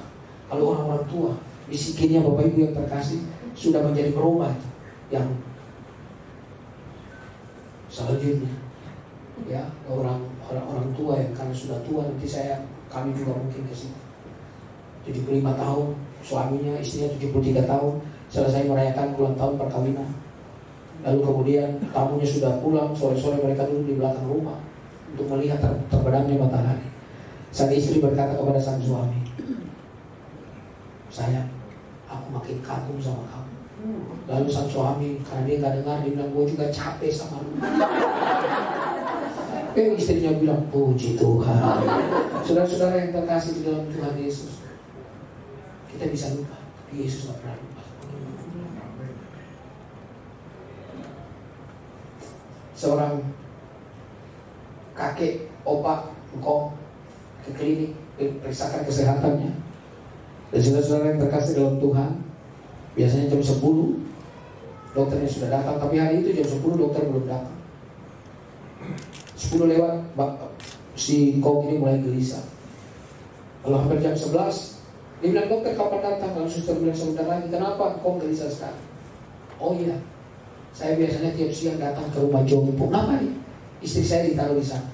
Kalau orang-orang tua bisikinnya Bapak Ibu yang terkasih sudah menjadi berubah itu. Yang selanjutnya ya orang tua yang karena sudah tua nanti kami juga mungkin ke sini 75 tahun suaminya, istrinya 73 tahun selesai merayakan ulang tahun perkawinan, lalu kemudian tamunya sudah pulang, sore-sore mereka duduk di belakang rumah untuk melihat terbenamnya matahari. Sang istri berkata kepada sang suami, sayang, aku makin kagum sama kamu. Lalu sang suami karena dia gak dengar, dia bilang, gue juga capek sama lu. Istrinya bilang, puji Tuhan. Saudara-saudara yang terkasih di dalam Tuhan Yesus, kita bisa lupa, tapi Yesus gak pernah lupa. Seorang kakek, opa, engkong ke klinik, periksakan kesehatannya. Dan saudara-saudara yang terkasih dalam Tuhan, biasanya jam 10 dokternya sudah datang, tapi hari itu jam 10 dokter belum datang. 10 lewat, si Kong ini mulai gelisah. Lalu hampir jam 11, dia bilang, dokter kapan datang? Lalu suster bilang, sebentar lagi. Kenapa Kong gelisah sekali? Oh iya, saya biasanya tiap siang datang ke rumah jompo. Ngapain? Istri saya ditaruh di sana.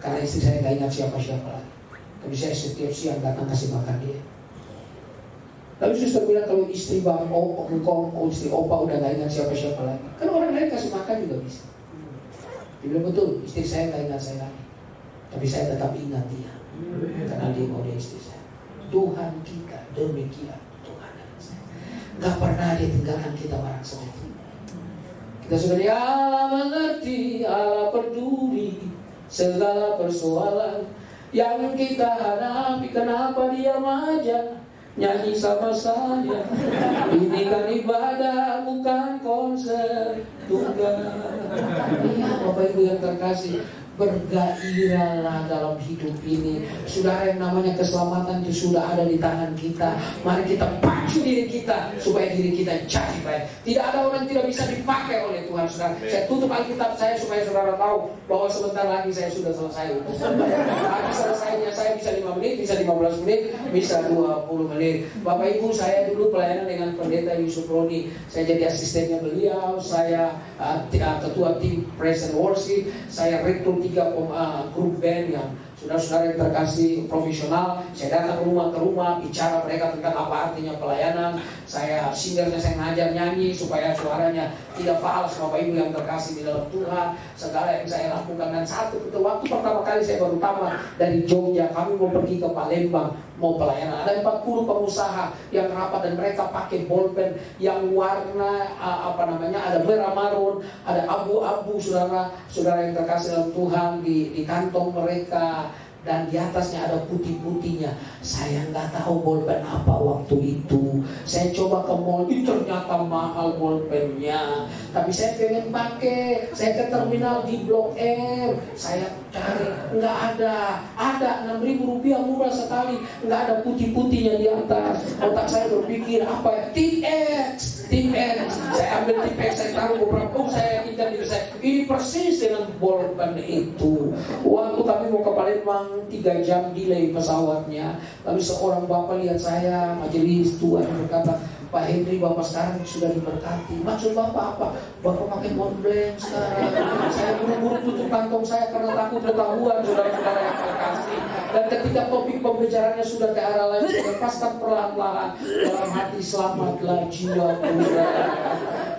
Karena istri saya gak ingat siapa-siapa lagi. Tapi saya setiap siang datang kasih makan dia. Lalu suster bilang, kalau istri bang istri opa udah gak ingat siapa-siapa lagi, kan orang lain kasih makan juga bisa. Dia bilang, betul, istri saya gak ingat saya lagi, tapi saya tetap ingat dia, karena dia mau dia istri saya. Tuhan kita demikian, Tuhan saya gak pernah dia tinggalkan kita barang seperti ini. Kita sudah dia Allah mengerti, Allah peduli segala persoalan yang kita hadapi. Kenapa diam aja? Nyanyi sama saya. Ini kan ibadah, bukan konser tunggal. Iya Bapak Ibu yang terkasih, bergairahlah dalam hidup ini. Saudara, yang namanya keselamatan itu sudah ada di tangan kita. Mari kita pacu diri kita supaya diri kita jadi baik. Tidak ada orang yang tidak bisa dipakai oleh Tuhan. Saudara, saya tutup Alkitab saya supaya saudara tahu bahwa sebentar lagi saya sudah selesai. Habis selesainya saya bisa 5 menit, bisa 15 menit, bisa 20 menit. Bapak Ibu, saya dulu pelayanan dengan pendeta Yusuf Roni. Saya jadi asistennya beliau. Saya ketua tim Praise and Worship. Saya rektor 3 grup band yang saudara-saudara yang terkasih profesional. Saya datang rumah ke rumah, bicara mereka tentang apa artinya pelayanan. Saya singernya, saya ngajar nyanyi supaya suaranya tidak fals. Bapak Ibu yang terkasih di dalam Tuhan, segala yang saya lakukan. Dan waktu pertama kali saya baru tamat dari Jogja, kami mau pergi ke Palembang mau pelayanan. Ada 40 pengusaha yang rapat dan mereka pakai bolpen yang warna ada merah marun, ada abu-abu, saudara yang terkasih dalam Tuhan, di kantong mereka. Dan di atasnya ada putih-putihnya. Saya nggak tahu bolpen apa waktu itu. Saya coba ke mall, ternyata mahal bolpennya. Tapi saya pengen pakai. Saya ke terminal di Blok M. Saya cari, nggak ada. Ada 6.000 rupiah, murah sekali. Nggak ada putih-putihnya di atas. Otak saya berpikir apa ya? Tip X. Saya ambil tip X, saya taruh beberapa. Saya ingat itu, saya Ini persis dengan bolpen itu. Waktu kami mau ke Palembang 3 jam delay pesawatnya. Tapi seorang bapak lihat saya majelis tua dan berkata, Pak Henry, Bapak sekarang sudah diberkati. Maksud Bapak apa? Bapak pakai Montblanc sekarang. Saya buru-buru tutup kantong saya karena takut ketahuan, saudara-saudara yang terkasih. Dan ketika topik pembicaraannya sudah ke arah lain, lepaskan perlahan-lahan dalam hati, selamatlah jiwa muda.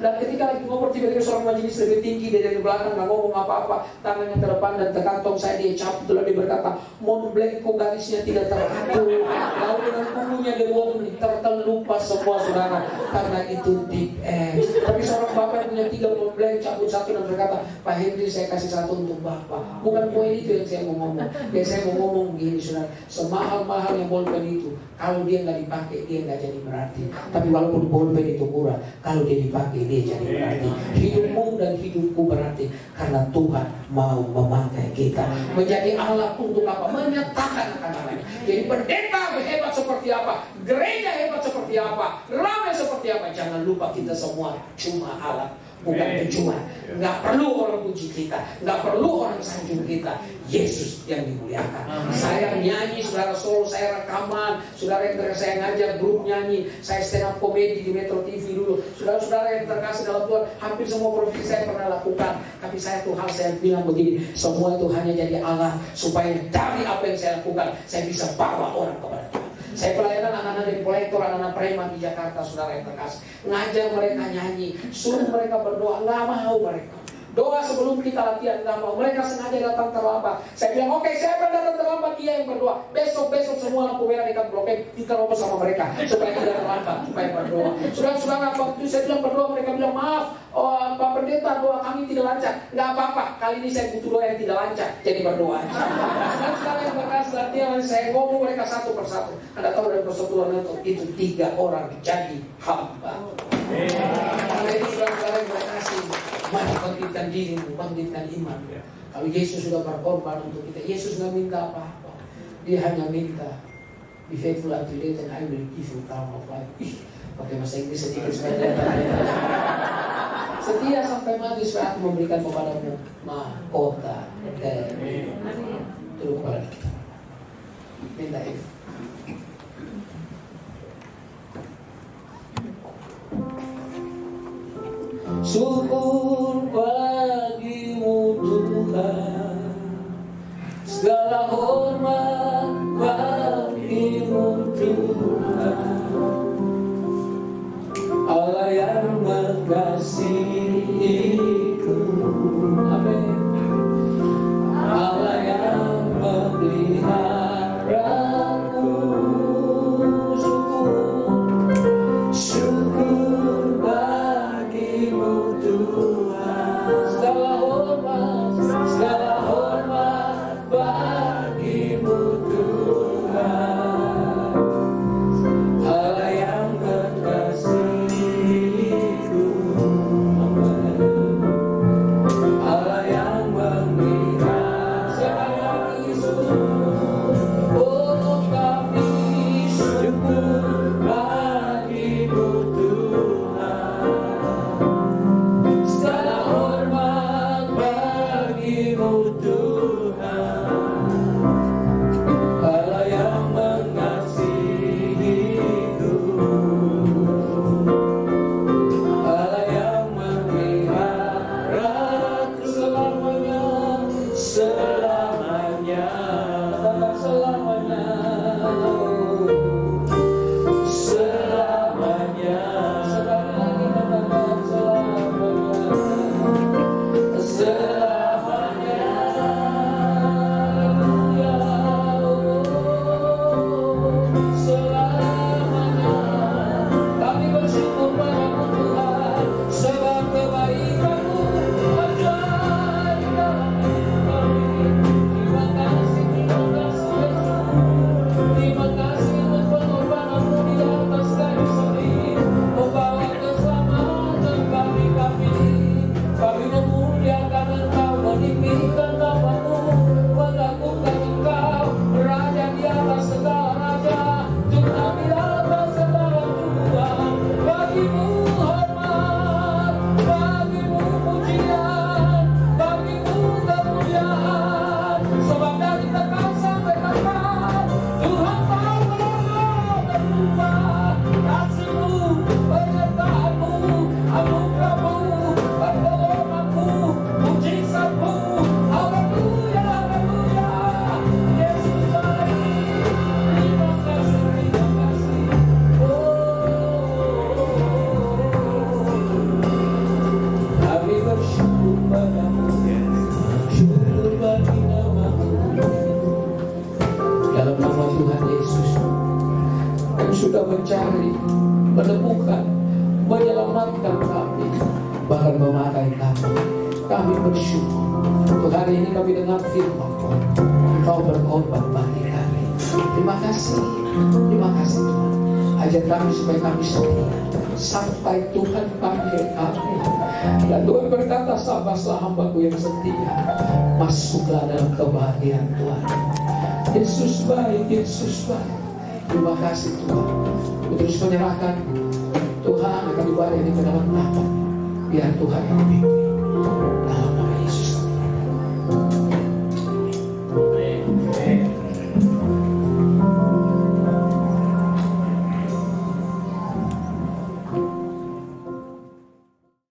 Dan ketika lagi ngobrol, tiba-tiba seorang majelis lebih tinggi dari belakang, nggak ngomong apa-apa, tangannya ke depan dan ke kantong saya dia cabut, lalu dia berkata, Montblanc kok garisnya tidak teratur, lalu dengan punggungnya dia bohong, terlupa semua saudara, karena itu deep end. Tapi seorang bapak yang punya 3 Montblanc cabut 1 dan berkata, Pak Henry, saya kasih 1 untuk Bapak. Bukan poin itu yang saya mau ngomong. Yang saya mau ngomong begini saudara, semahal-mahal yang bolpen itu, kalau dia nggak dipakai dia nggak jadi berarti. Tapi walaupun bolpen itu murah, kalau dia dipakai dia jadi berarti. Hidupmu dan hidupku berarti karena Tuhan mau memakai kita menjadi alat untuk apa? Menyatakan akan lain. Jadi pendeta hebat seperti apa, gereja hebat seperti apa, ramai seperti apa, jangan lupa kita semua cuma alat, bukan pejuang. Nggak perlu orang puji kita, nggak perlu orang sanjung kita. Yesus yang dimuliakan. Saya nyanyi, saudara solo, saya rekaman, saudara yang saya ngajar grup nyanyi, saya stand up komedi di Metro TV dulu. Saudara-saudara yang terkasih dalam Tuhan, hampir semua profesi saya pernah lakukan. Tapi satu hal saya bilang begini, semua itu hanya jadi alat supaya dari apa yang saya lakukan, saya bisa bawa orang kepada Tuhan. Saya pelayanan anak-anak dari kolektor, anak-anak preman di Jakarta, saudara yang terkasih. Ngajar mereka nyanyi, suruh mereka berdoa, nggak mau mereka. Doa sebelum kita latihan, nggak mau. Mereka sengaja datang terlambat. Saya bilang, oke, saya akan datang terlambat, dia yang berdoa. Besok semua lampu merah dekat Blok M, kita ngobrol sama mereka supaya tidak terlambat, supaya berdoa. Saudara-saudara, waktu saya bilang berdoa, mereka bilang, maaf, Pak Pendeta, doa kami tidak lancar. Nggak apa-apa, kali ini saya butuh doa yang tidak lancar, jadi berdoa. Saudara yang berkas latihan, saya ngomong mereka satu persatu. Anda tahu dari persatuan itu 3 orang jadi hamba. Karena itu saudara-saudara yang berkasih, mari bangkitkan dirimu, bangkitkan iman. Kalau Yesus sudah berkorban untuk kita, Yesus nggak minta apa-apa. Dia hanya minta, be faithful until death and I will give you crown of life. Pakai bahasa Inggris sedikit saja. Setia sampai mati, supaya aku memberikan kepadamu mahkota dari turun kepala kita. Minta itu. Syukur bagimu Tuhan, segala hormat bagimu Tuhan, Allah yang mengasihiku. Amin. Allah yang memeliharaku. Syukur bagimu Tuhan, segala hormat bagimu Tuhan, Allah yang mengasihiku. menguatkan kami, bahkan memakai kami. Kami bersyukur untuk hari ini kami dengar firman-Mu. Engkau berkorban bagi kami. Terima kasih Tuhan. Ajar kami supaya kami setia sampai Tuhan panggil kami. Dan Tuhan berkata, sabarlah hambaku yang setia, masuklah dalam kebahagiaan Tuhan. Yesus baik, Yesus baik. Terima kasih Tuhan. Terus menyerahkan Tuhan akan ibadah ini ke dalam nama. Biar Tuhan yang memimpin.